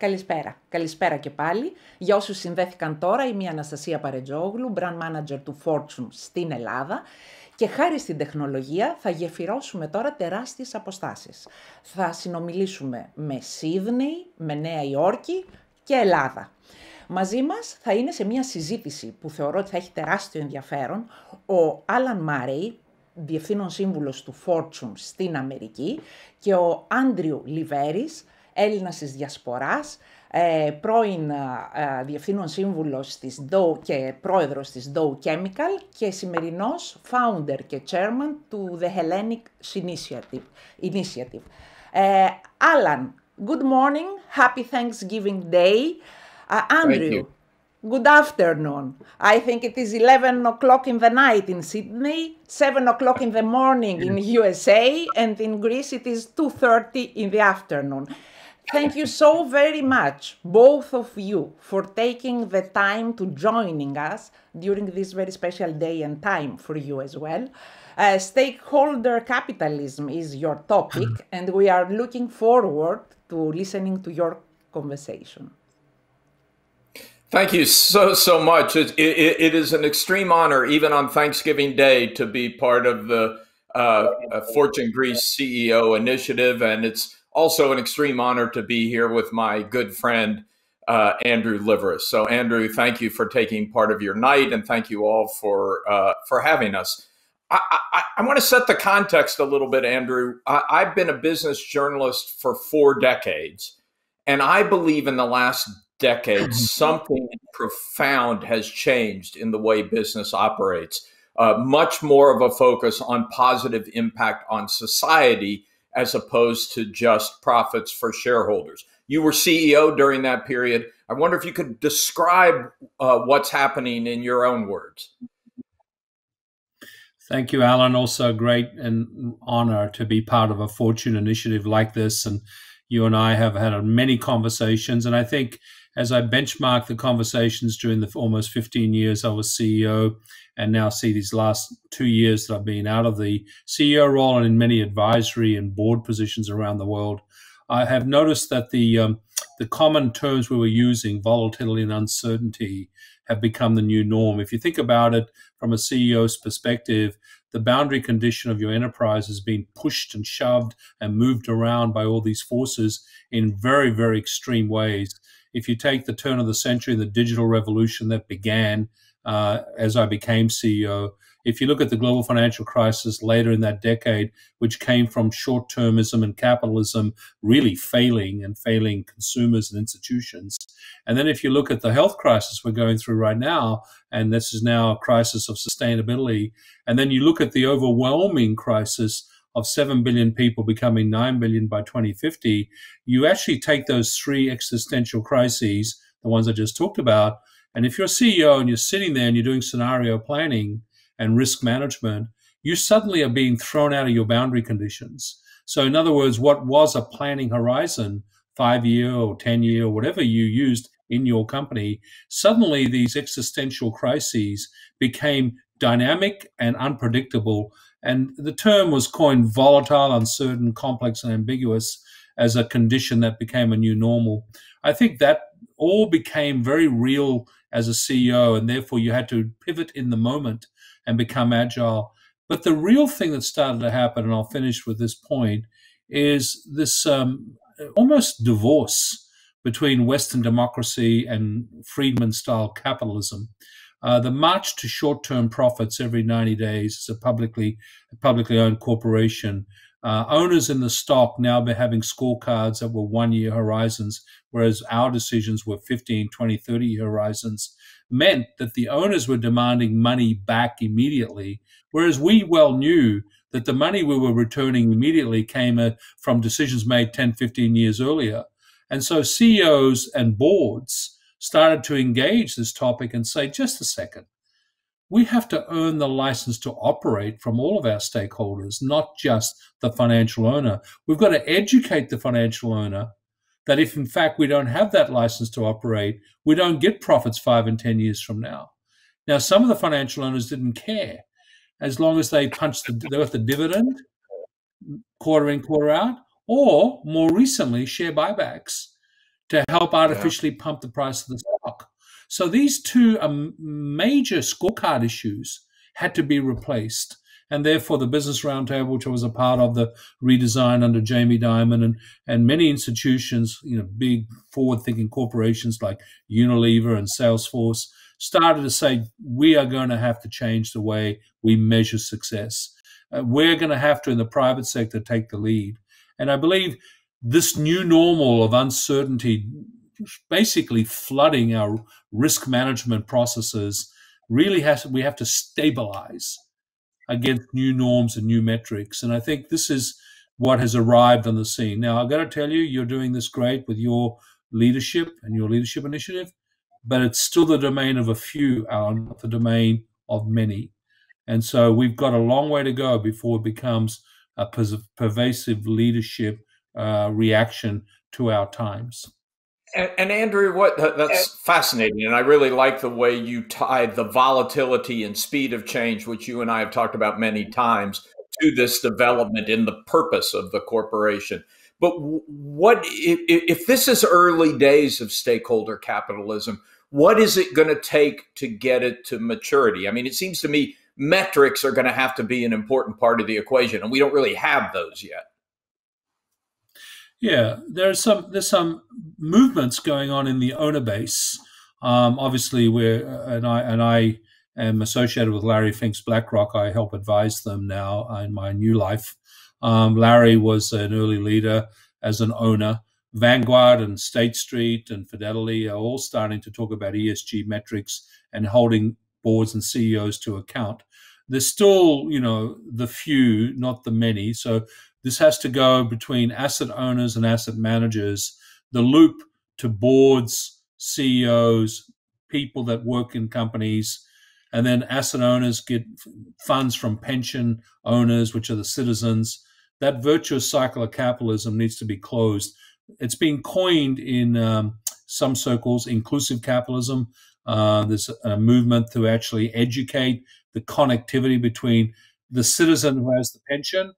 Καλησπέρα. Καλησπέρα και πάλι. Για όσους συνδέθηκαν τώρα, είμαι η Αναστασία Παρετζόγλου, Brand Manager του Fortune στην Ελλάδα και χάρη στην τεχνολογία θα γεφυρώσουμε τώρα τεράστιες αποστάσεις. Θα συνομιλήσουμε με Σίδνεϊ, με Νέα Υόρκη και Ελλάδα. Μαζί μας θα είναι σε μια συζήτηση που θεωρώ ότι θα έχει τεράστιο ενδιαφέρον ο Άλαν Μάρεϊ, Διευθύνων Σύμβουλος του Fortune στην Αμερική και ο Άντριου Λιβέρις, Έλληνας της Διασποράς, πρώην Διευθύνων Σύμβουλος της Dow και πρόεδρος της Dow Chemical και σημερινός founder και chairman του The Hellenic Initiative. Alan, good morning, happy Thanksgiving Day. Andrew, good afternoon. I think it is 11 o'clock in the night in Sydney, 7 o'clock in the morning in USA, and in Greece it is 2:30 in the afternoon. Thank you so very much, both of you, for taking the time to joining us during this very special day and time for you as well. Stakeholder capitalism is your topic, and we are looking forward to listening to your conversation. Thank you so much. It is an extreme honor, even on Thanksgiving Day, to be part of the Fortune Greece CEO initiative, and it's also an extreme honor to be here with my good friend, Andrew Liveris. So, Andrew, thank you for taking part of your night, and thank you all for having us. I want to set the context a little bit, Andrew. I've been a business journalist for 4 decades, and I believe in the last decade, something profound has changed in the way business operates. Much more of a focus on positive impact on society as opposed to just profits for shareholders. You were CEO during that period. I wonder if you could describe what's happening in your own words. Thank you, Alan. Also great and honor to be part of a Fortune initiative like this. And you and I have had many conversations. And I think as I benchmark the conversations during the almost 15 years I was CEO, and now see these last 2 years that I've been out of the CEO role and in many advisory and board positions around the world, I have noticed that the common terms we were using, volatility and uncertainty, have become the new norm. If you think about it from a CEO's perspective, the boundary condition of your enterprise has been pushed and shoved and moved around by all these forces in very, very extreme ways. If you take the turn of the century, the digital revolution that began as I became CEO, if you look at the global financial crisis later in that decade, which came from short-termism and capitalism really failing consumers and institutions. And then if you look at the health crisis we're going through right now, and this is now a crisis of sustainability, and then you look at the overwhelming crisis of 7 billion people becoming 9 billion by 2050, you actually take those 3 existential crises, the ones I just talked about, and if you're a CEO and you're sitting there and you're doing scenario planning and risk management, you suddenly are being thrown out of your boundary conditions. So in other words, what was a planning horizon, 5-year or 10-year or whatever you used in your company, suddenly these existential crises became dynamic and unpredictable. And the term was coined volatile, uncertain, complex, and ambiguous as a condition that became a new normal. I think that all became very real as a CEO, and therefore you had to pivot in the moment and become agile. But the real thing that started to happen, and I'll finish with this point, is this almost divorce between Western democracy and Friedman-style capitalism. The march to short-term profits every 90 days is a publicly owned corporation. Owners in the stock now be having scorecards that were 1-year horizons, whereas our decisions were 15, 20, 30-year horizons, meant that the owners were demanding money back immediately, whereas we well knew that the money we were returning immediately came from decisions made 10, 15 years earlier. And so CEOs and boards started to engage this topic and say, just a second, we have to earn the license to operate from all of our stakeholders, not just the financial owner. We've got to educate the financial owner that if in fact we don't have that license to operate, we don't get profits 5 and 10 years from now. Now, some of the financial owners didn't care as long as they got the dividend quarter in, quarter out, or more recently, share buybacks. to help artificially pump the price of the stock. So these two major scorecard issues had to be replaced. And therefore, the Business Roundtable, which I was a part of, the redesign under Jamie Dimon, and many institutions, big forward-thinking corporations like Unilever and Salesforce, started to say, we are going to have to change the way we measure success. We're going to have to, in the private sector, take the lead. And I believe this new normal of uncertainty, basically flooding our risk management processes, really we have to stabilize against new norms and new metrics. And I think this is what has arrived on the scene. Now, I've got to tell you, you're doing this great with your leadership and your leadership initiative, but it's still the domain of a few, Alan, not the domain of many. And so we've got a long way to go before it becomes a pervasive leadership reaction to our times. And Andrew, that's fascinating. And I really like the way you tied the volatility and speed of change, which you and I have talked about many times, to this development in the purpose of the corporation. But what if this is early days of stakeholder capitalism, what is it going to take to get it to maturity? I mean, it seems to me metrics are going to have to be an important part of the equation, and we don't really have those yet. Yeah, there's some movements going on in the owner base. Obviously, I am associated with Larry Fink's BlackRock. I help advise them now in my new life. Larry was an early leader as an owner. Vanguard and State Street and Fidelity are all starting to talk about ESG metrics and holding boards and CEOs to account. There's still, the few, not the many. So this has to go between asset owners and asset managers, the loop to boards, CEOs, people that work in companies, and then asset owners get funds from pension owners, which are the citizens. That virtuous cycle of capitalism needs to be closed. It's being coined in some circles, inclusive capitalism. There's a movement to actually educate the connectivity between the citizen who has the pension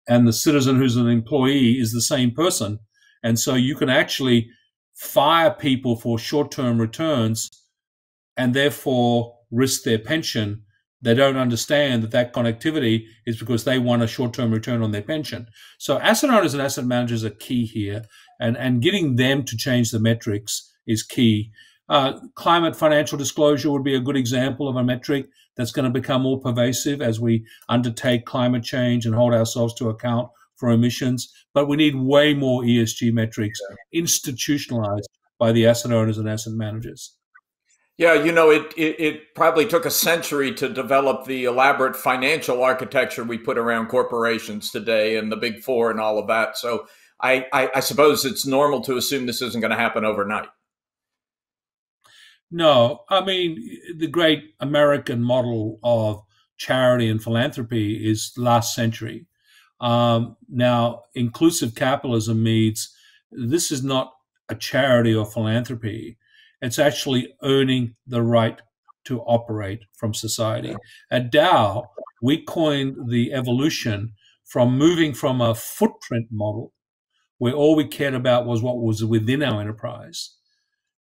and the citizen who's an employee is the same person. And so you can actually fire people for short-term returns and therefore risk their pension. They don't understand that connectivity is because they want a short-term return on their pension. So asset owners and asset managers are key here, and getting them to change the metrics is key. Climate financial disclosure would be a good example of a metric that's going to become more pervasive as we undertake climate change and hold ourselves to account for emissions. But we need way more ESG metrics institutionalized by the asset owners and asset managers. Yeah, it probably took a century to develop the elaborate financial architecture we put around corporations today and the big four and all of that. So I suppose it's normal to assume this isn't going to happen overnight. No, I mean, the great American model of charity and philanthropy is last century. Now, inclusive capitalism means this is not a charity or philanthropy. It's actually earning the right to operate from society. At Dow, we coined the evolution from moving from a footprint model, where all we cared about was what was within our enterprise,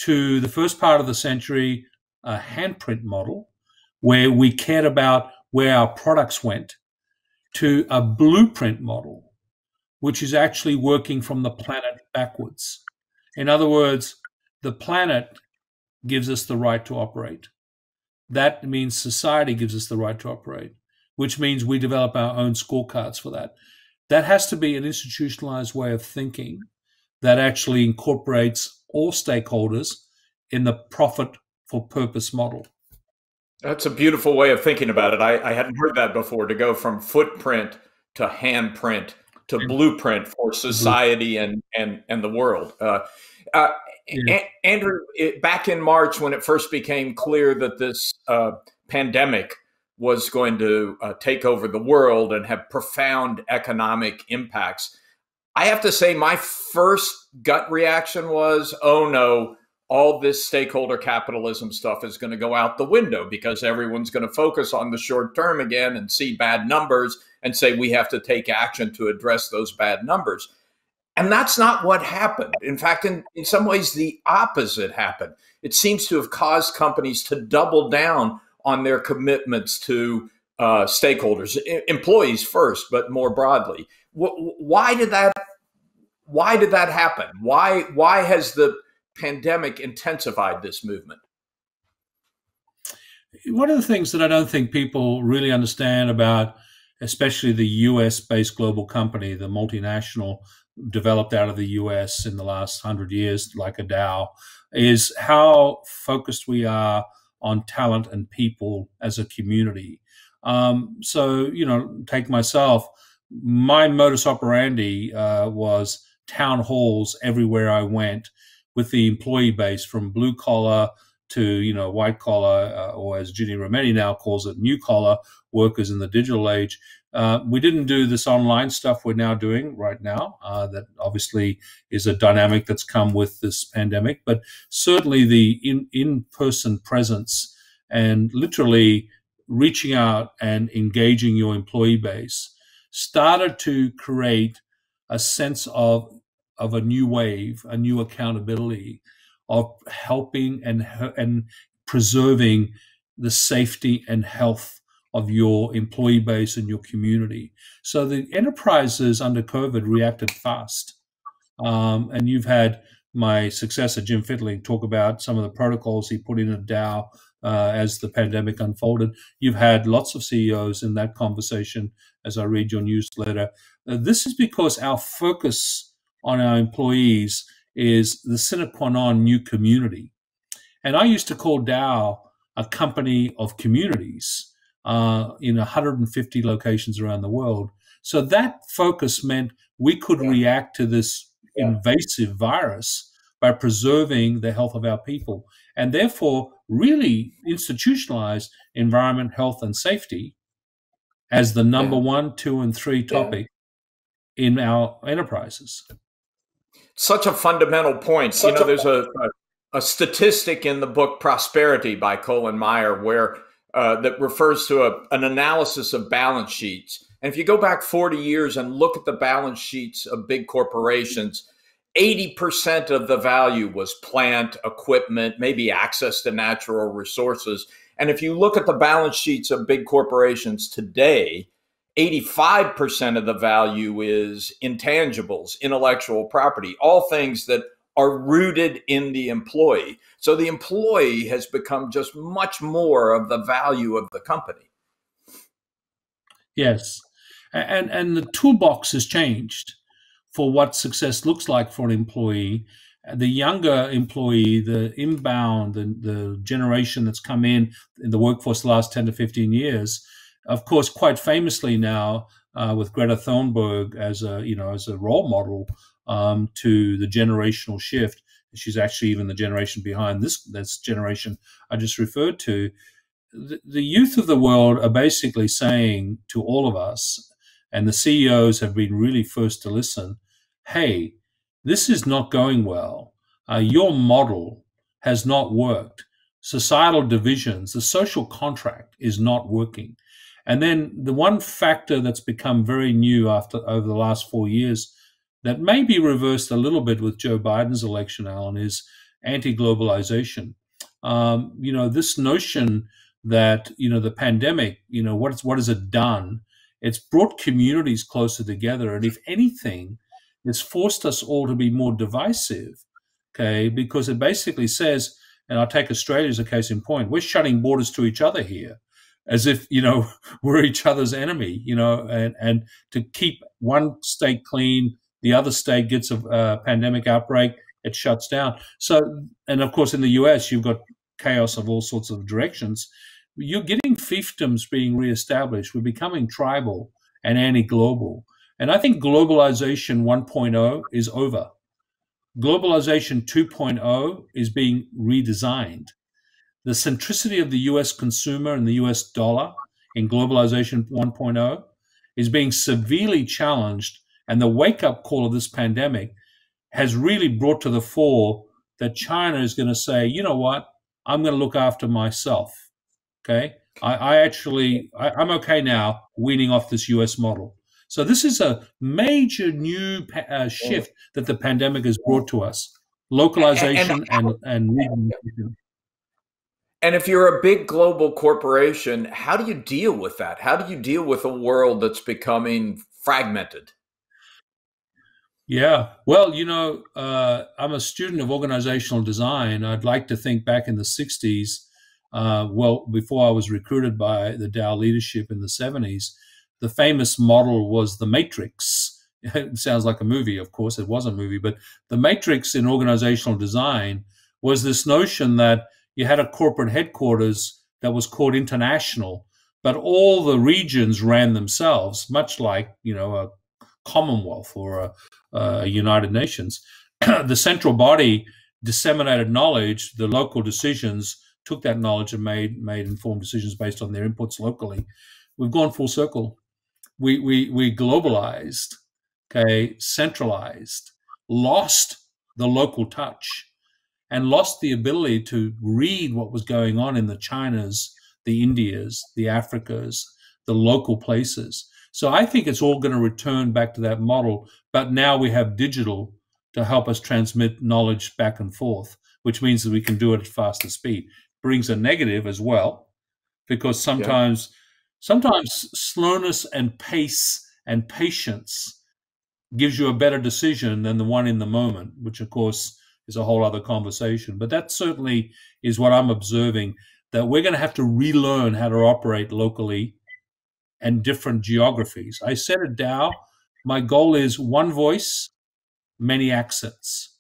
to the first part of the century, a handprint model, where we cared about where our products went, to a blueprint model, which is actually working from the planet backwards. In other words, the planet gives us the right to operate. That means society gives us the right to operate, which means we develop our own scorecards for that. That has to be an institutionalized way of thinking that actually incorporates all stakeholders in the profit for purpose model. That's a beautiful way of thinking about it. I hadn't heard that before, to go from footprint to handprint to blueprint for society and the world. Andrew, back in March, when it first became clear that this pandemic was going to take over the world and have profound economic impacts, I have to say my first gut reaction was, oh no, all this stakeholder capitalism stuff is going to go out the window because everyone's going to focus on the short term again and see bad numbers and say we have to take action to address those bad numbers. And that's not what happened. In fact, in some ways, the opposite happened. It seems to have caused companies to double down on their commitments to stakeholders, employees first, but more broadly. Why did that happen? Why has the pandemic intensified this movement? One of the things that I don't think people really understand about, especially the US-based global company, the multinational developed out of the US in the last 100 years, like a Dow, is how focused we are on talent and people as a community. So, take myself, my modus operandi was town halls everywhere I went with the employee base, from blue collar to, white collar, or as Ginny Rometty now calls it, new collar workers in the digital age. We didn't do this online stuff we're now doing right now. That obviously is a dynamic that's come with this pandemic, but certainly the in-person presence and literally reaching out and engaging your employee base started to create a sense of a new wave, a new accountability of helping and preserving the safety and health of your employee base and your community. So the enterprises under COVID reacted fast. And you've had my successor, Jim Fitling, talk about some of the protocols he put in at Dow as the pandemic unfolded. You've had lots of CEOs in that conversation as I read your newsletter. This is because our focus on our employees is the sine qua non new community. And I used to call Dow a company of communities in 150 locations around the world. So that focus meant we could react to this invasive virus by preserving the health of our people, and therefore really institutionalize environment, health, and safety as the number 1, 2, and 3 topic in our enterprises. Such a fundamental point. There's a statistic in the book Prosperity by Colin Meyer where that refers to an analysis of balance sheets. And if you go back 40 years and look at the balance sheets of big corporations, 80% of the value was plant, equipment, maybe access to natural resources. And if you look at the balance sheets of big corporations today, 85% of the value is intangibles, intellectual property, all things that are rooted in the employee. So the employee has become just much more of the value of the company. Yes. And the toolbox has changed for what success looks like for an employee. The younger employee, the inbound, the generation that's come in the workforce the last 10 to 15 years, of course, quite famously now with Greta Thunberg as a role model to the generational shift. She's actually even the generation behind this generation I just referred to. The youth of the world are basically saying to all of us, and the CEOs have been really first to listen, hey, this is not going well. Your model has not worked. Societal divisions, the social contract is not working. And then the one factor that's become very new over the last 4 years that may be reversed a little bit with Joe Biden's election, Alan, is anti-globalization. This notion that, the pandemic, what has it done? It's brought communities closer together. And if anything, it's forced us all to be more divisive, okay? Because it basically says, and I'll take Australia as a case in point, we're shutting borders to each other here as if, we're each other's enemy, and to keep one state clean, the other state gets a pandemic outbreak, it shuts down. So, and of course, in the US, you've got chaos of all sorts of directions. You're getting fiefdoms being reestablished. We're becoming tribal and anti-global. And I think globalization 1.0 is over. Globalization 2.0 is being redesigned. The centricity of the US consumer and the US dollar in globalization 1.0 is being severely challenged. And the wake-up call of this pandemic has really brought to the fore that China is going to say, you know what, I'm going to look after myself. Okay, I'm okay now weaning off this US model. So this is a major new shift that the pandemic has brought to us: localization and regionalization. And if you're a big global corporation, how do you deal with that? How do you deal with a world that's becoming fragmented? Yeah, well, I'm a student of organizational design. I'd like to think back in the 60s, well, before I was recruited by the Dow leadership in the 70s, the famous model was the Matrix. It sounds like a movie, of course, it was a movie, but the Matrix in organizational design was this notion that you had a corporate headquarters that was called international, but all the regions ran themselves, much like, a Commonwealth or a United Nations. The central body disseminated knowledge. The local decisions took that knowledge and made informed decisions based on their inputs locally. We've gone full circle. We globalized, okay, centralized, lost the local touch, and lost the ability to read what was going on in the Chinas, the Indias, the Africas, the local places. So I think it's all going to return back to that model, but now we have digital to help us transmit knowledge back and forth, which means that we can do it at faster speed. Brings a negative as well, because sometimes slowness and pace and patience gives you a better decision than the one in the moment, which of course is a whole other conversation. But that certainly is what I'm observing, that we're going to have to relearn how to operate locally and different geographies. I said at Dow, my goal is one voice, many accents.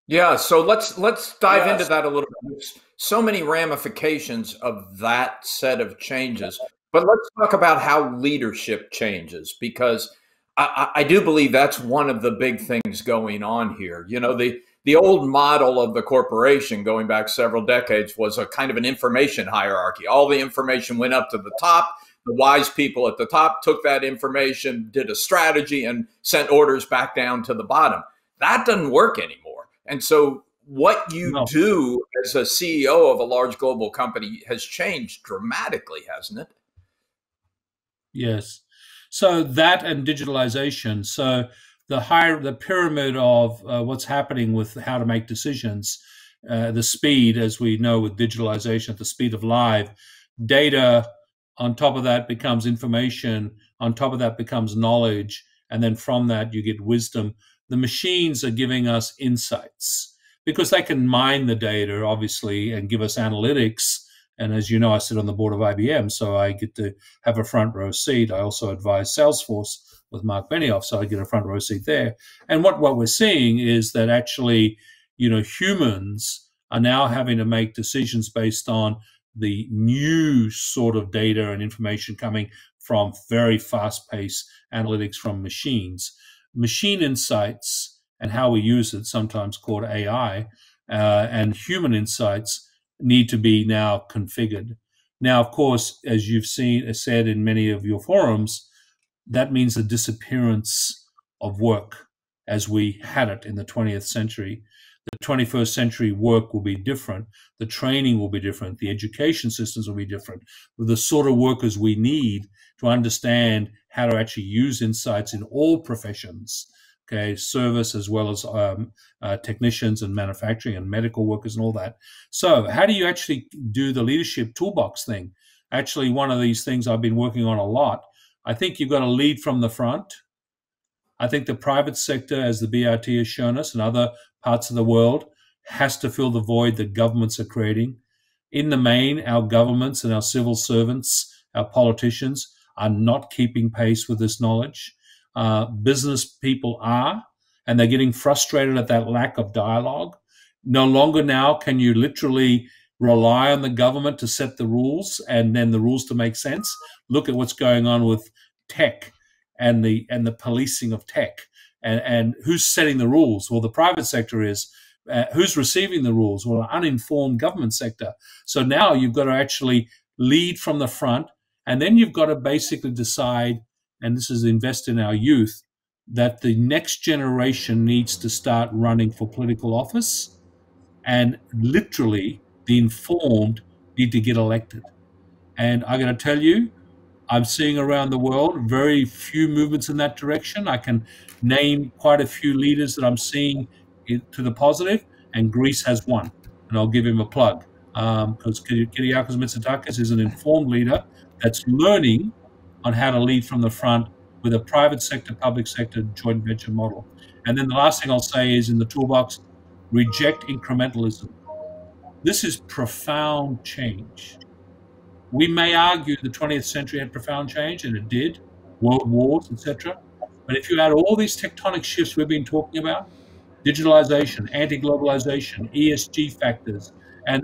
Yeah, so let's dive into that a little bit. There's so many ramifications of that set of changes. But let's talk about how leadership changes, because I do believe that's one of the big things going on here. The old model of the corporation going back several decades was a kind of an information hierarchy. All the information went up to the top. The wise people at the top took that information, did a strategy, and sent orders back down to the bottom. That doesn't work anymore. And so what you do as a CEO of a large global company has changed dramatically, hasn't it? Yes. So that and digitalization. So the pyramid of what's happening with how to make decisions, the speed, as we know with digitalization, at the speed of live data. On top of that becomes information. On top of that becomes knowledge. And then from that, you get wisdom. The machines are giving us insights because they can mine the data, obviously, and give us analytics. And as you know, I sit on the board of IBM, so I get to have a front row seat. I also advise Salesforce with Mark Benioff, so I get a front row seat there. And what we're seeing is that actually, humans are now having to make decisions based on the new sort of data and information coming from very fast-paced analytics from machines. Machine insights and how we use it, sometimes called AI, and human insights need to be now configured. Now, of course, as you've said in many of your forums, that means the disappearance of work as we had it in the 20th century. The 21st century work will be different. The training will be different. The education systems will be different. With the sort of workers we need to understand how to actually use insights in all professions, okay, service as well as technicians and manufacturing and medical workers and all that. So how do you actually do the leadership toolbox thing? Actually, one of these things I've been working on a lot. I think you've got to lead from the front. I think the private sector, as the BRT has shown us, and other parts of the world, has to fill the void that governments are creating. In the main, our governments and our civil servants, our politicians, are not keeping pace with this knowledge. Business people are, and they're getting frustrated at that lack of dialogue. No longer now can you literally rely on the government to set the rules and then the rules to make sense. Look at what's going on with tech and the policing of tech. And who's setting the rules? Well, the private sector is. Who's receiving the rules? Well, an uninformed government sector. So now you've got to actually lead from the front, and then you've got to basically decide, and this is invest in our youth, that the next generation needs to start running for political office, and literally the informed need to get elected. And I got to tell you, I'm seeing around the world very few movements in that direction. I can name quite a few leaders that I'm seeing to the positive, and Greece has one, and I'll give him a plug because Kyriakos Mitsotakis is an informed leader that's learning on how to lead from the front with a private sector, public sector joint venture model. And then the last thing I'll say is in the toolbox, reject incrementalism. This is profound change. We may argue the 20th century had profound change, and it did, world wars, etc. But if you add all these tectonic shifts we've been talking about, digitalization, anti-globalization, ESG factors, and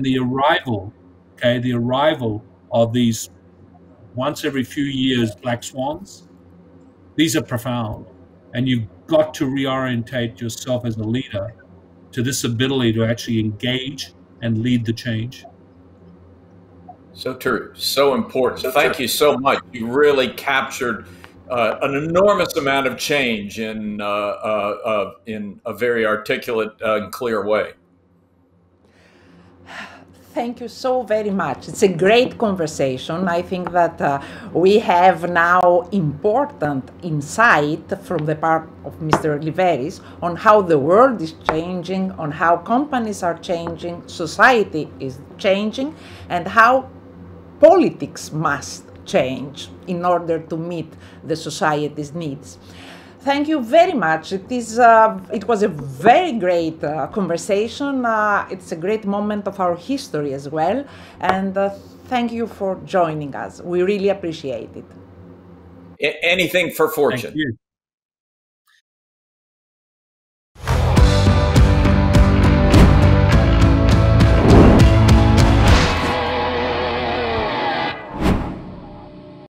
the arrival, the arrival of these once every few years black swans, these are profound. And you've got to reorientate yourself as a leader to this ability to actually engage and lead the change. So true, so important. Thank you so much. You really captured an enormous amount of change in a very articulate and clear way. Thank you so very much. It's a great conversation. I think that we have now important insight from the part of Mr. Liveris on how the world is changing, on how companies are changing, society is changing, and how politics must change in order to meet the society's needs. Thank you very much. It was a very great conversation. It's a great moment of our history as well. And thank you for joining us. We really appreciate it. Anything for fortune. Thank you.